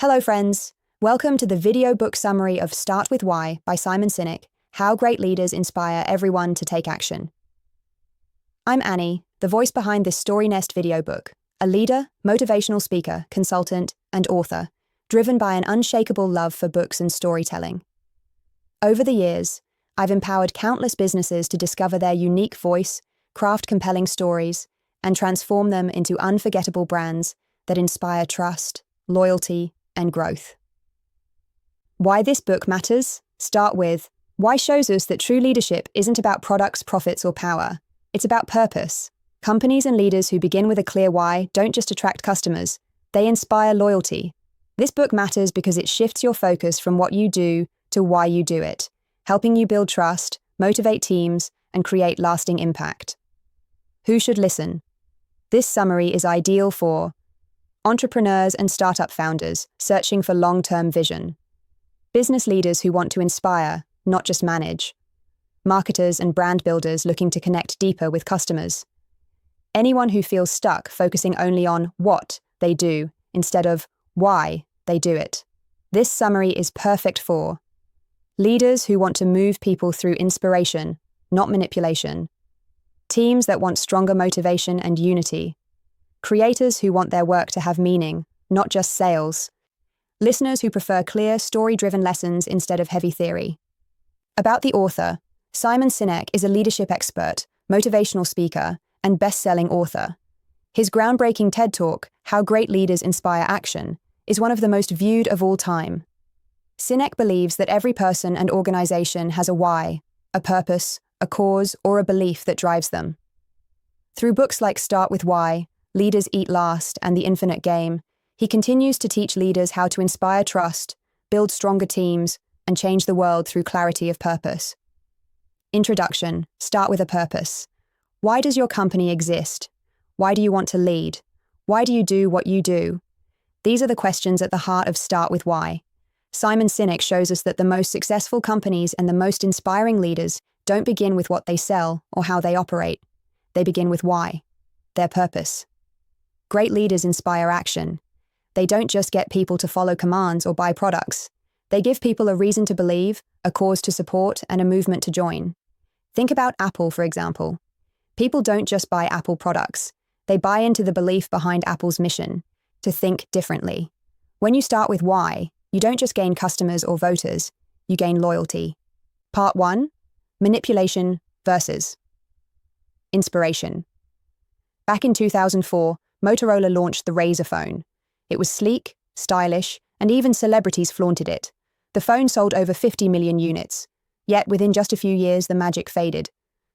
Hello, friends. Welcome to the video book summary of Start With Why by Simon Sinek, How Great Leaders Inspire Everyone to Take Action. I'm Annie, the voice behind this story nest video book, a leader, motivational speaker, consultant, and author, driven by an unshakable love for books and storytelling. Over the years, I've empowered countless businesses to discover their unique voice, craft compelling stories, and transform them into unforgettable brands that inspire trust, loyalty, and growth. Why this book matters? Start with, why shows us that true leadership isn't about products, profits, or power. It's about purpose. Companies and leaders who begin with a clear why don't just attract customers, they inspire loyalty. This book matters because it shifts your focus from what you do to why you do it, helping you build trust, motivate teams, and create lasting impact. Who should listen? This summary is ideal for entrepreneurs and startup founders searching for long-term vision, business leaders who want to inspire, not just manage, marketers and brand builders looking to connect deeper with customers, anyone who feels stuck focusing only on what they do instead of why they do it. This summary is perfect for leaders who want to move people through inspiration, not manipulation, teams that want stronger motivation and unity, creators who want their work to have meaning, not just sales, listeners who prefer clear, story-driven lessons instead of heavy theory. About the author, Simon Sinek is a leadership expert, motivational speaker, and best-selling author. His groundbreaking TED Talk, How Great Leaders Inspire Action, is one of the most viewed of all time. Sinek believes that every person and organization has a why, a purpose, a cause, or a belief that drives them. Through books like Start With Why, Leaders Eat Last, and The Infinite Game, he continues to teach leaders how to inspire trust, build stronger teams, and change the world through clarity of purpose. Introduction. Start with a purpose. Why does your company exist? Why do you want to lead? Why do you do what you do? These are the questions at the heart of Start With Why. Simon Sinek shows us that the most successful companies and the most inspiring leaders don't begin with what they sell or how they operate. They begin with why, their purpose. Great leaders inspire action. They don't just get people to follow commands or buy products. They give people a reason to believe, a cause to support, and a movement to join. Think about Apple, for example. People don't just buy Apple products. They buy into the belief behind Apple's mission, to think differently. When you start with why, you don't just gain customers or voters, you gain loyalty. Part 1. Manipulation versus inspiration. Back in 2004, Motorola launched the Razr phone. It was sleek, stylish, and even celebrities flaunted it. The phone sold over 50 million units. Yet within just a few years, the magic faded.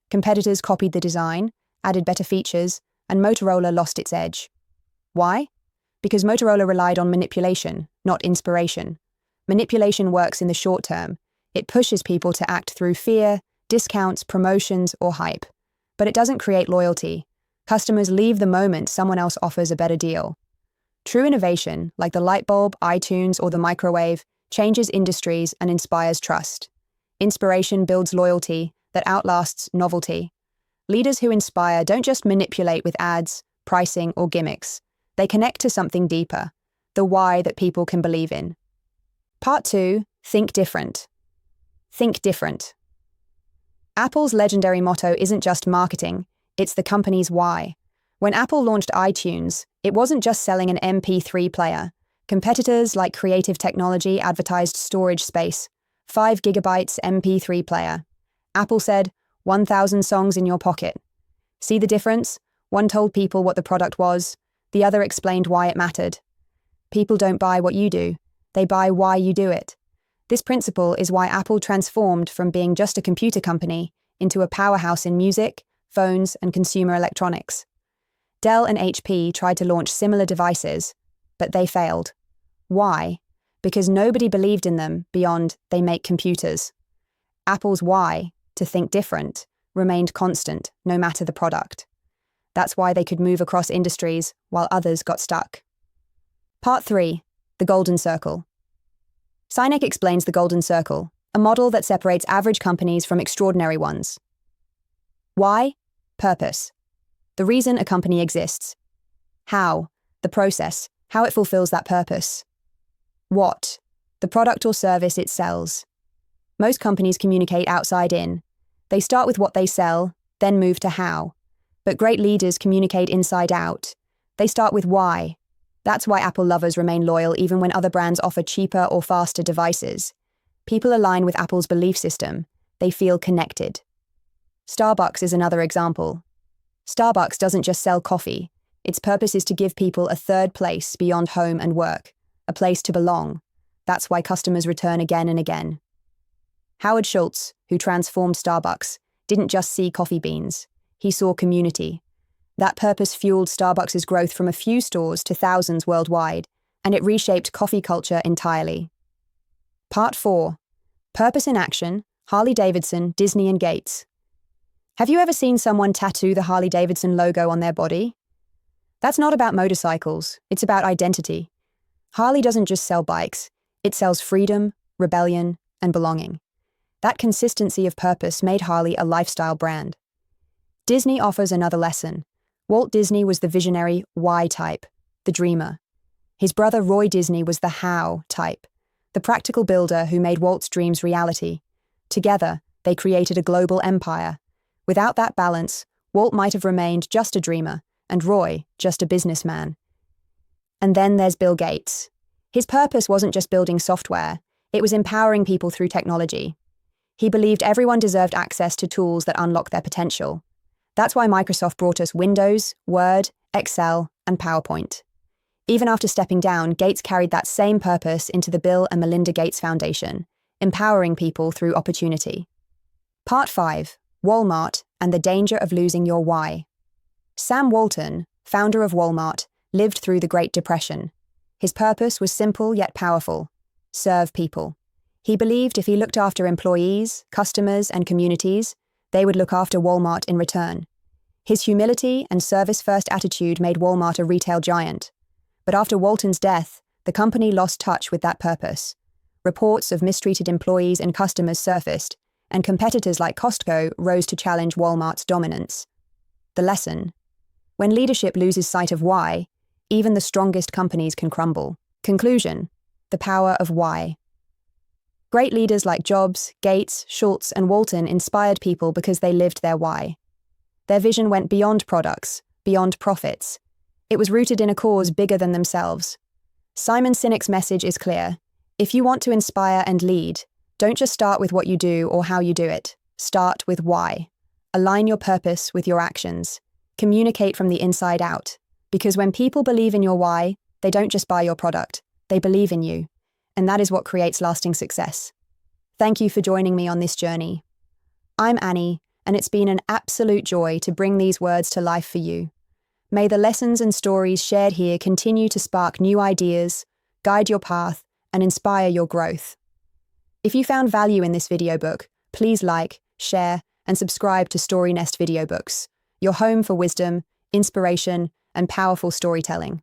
Competitors copied the design, added better features, and Motorola lost its edge. Why? Because Motorola relied on manipulation, not inspiration. Manipulation works in the short term. It pushes people to act through fear, discounts, promotions, or hype. But it doesn't create loyalty. Customers leave the moment someone else offers a better deal. True innovation, like the light bulb, iTunes, or the microwave, changes industries and inspires trust. Inspiration builds loyalty that outlasts novelty. Leaders who inspire don't just manipulate with ads, pricing, or gimmicks. They connect to something deeper, the why that people can believe in. Part 2. Think different. Think different. Apple's legendary motto isn't just marketing, it's the company's why. When Apple launched iTunes, it wasn't just selling an MP3 player. Competitors like Creative Technology advertised storage space, 5 gigabytes MP3 player. Apple said, 1,000 songs in your pocket. See the difference? One told people what the product was, the other explained why it mattered. People don't buy what you do, they buy why you do it. This principle is why Apple transformed from being just a computer company into a powerhouse in music, phones, and consumer electronics. Dell and HP tried to launch similar devices, but they failed. Why? Because nobody believed in them beyond they make computers. Apple's why, to think different, remained constant no matter the product. That's why they could move across industries while others got stuck. Part 3. The Golden Circle. Sinek explains the Golden Circle, a model that separates average companies from extraordinary ones. Why? Purpose. The reason a company exists. How? The process, how it fulfills that purpose. What? The product or service it sells. Most companies communicate outside in. They start with what they sell, then move to how. But great leaders communicate inside out. They start with why. That's why Apple lovers remain loyal even when other brands offer cheaper or faster devices. People align with Apple's belief system. They feel connected. Starbucks is another example. Starbucks doesn't just sell coffee. Its purpose is to give people a third place beyond home and work, a place to belong. That's why customers return again and again. Howard Schultz, who transformed Starbucks, didn't just see coffee beans. He saw community. That purpose fueled Starbucks' growth from a few stores to thousands worldwide, and it reshaped coffee culture entirely. Part 4. Purpose in Action, Harley-Davidson, Disney and Gates. Have you ever seen someone tattoo the Harley-Davidson logo on their body? That's not about motorcycles, it's about identity. Harley doesn't just sell bikes, it sells freedom, rebellion, and belonging. That consistency of purpose made Harley a lifestyle brand. Disney offers another lesson. Walt Disney was the visionary why type, the dreamer. His brother Roy Disney was the how type, the practical builder who made Walt's dreams reality. Together, they created a global empire. Without that balance, Walt might have remained just a dreamer, and Roy just a businessman. And then there's Bill Gates. His purpose wasn't just building software, it was empowering people through technology. He believed everyone deserved access to tools that unlock their potential. That's why Microsoft brought us Windows, Word, Excel, and PowerPoint. Even after stepping down, Gates carried that same purpose into the Bill and Melinda Gates Foundation, empowering people through opportunity. Part 5. Wal-Mart and the danger of losing your why. Sam Walton, founder of Wal-Mart, lived through the Great Depression. His purpose was simple yet powerful: serve people. He believed if he looked after employees, customers, and communities, they would look after Wal-Mart in return. His humility and service-first attitude made Wal-Mart a retail giant. But after Walton's death, the company lost touch with that purpose. Reports of mistreated employees and customers surfaced, and competitors like Costco rose to challenge Wal-Mart's dominance. The lesson: when leadership loses sight of why, even the strongest companies can crumble. Conclusion: the power of why. Great leaders like Jobs, Gates, Schultz, and Walton inspired people because they lived their why. Their vision went beyond products, beyond profits. It was rooted in a cause bigger than themselves. Simon Sinek's message is clear. If you want to inspire and lead, don't just start with what you do or how you do it. Start with why. Align your purpose with your actions. Communicate from the inside out. Because when people believe in your why, they don't just buy your product, they believe in you. And that is what creates lasting success. Thank you for joining me on this journey. I'm Annie, and it's been an absolute joy to bring these words to life for you. May the lessons and stories shared here continue to spark new ideas, guide your path, and inspire your growth. If you found value in this video book, please like, share, and subscribe to Story Nest Videobooks, your home for wisdom, inspiration, and powerful storytelling.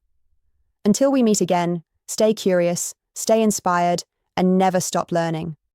Until we meet again, stay curious, stay inspired, and never stop learning.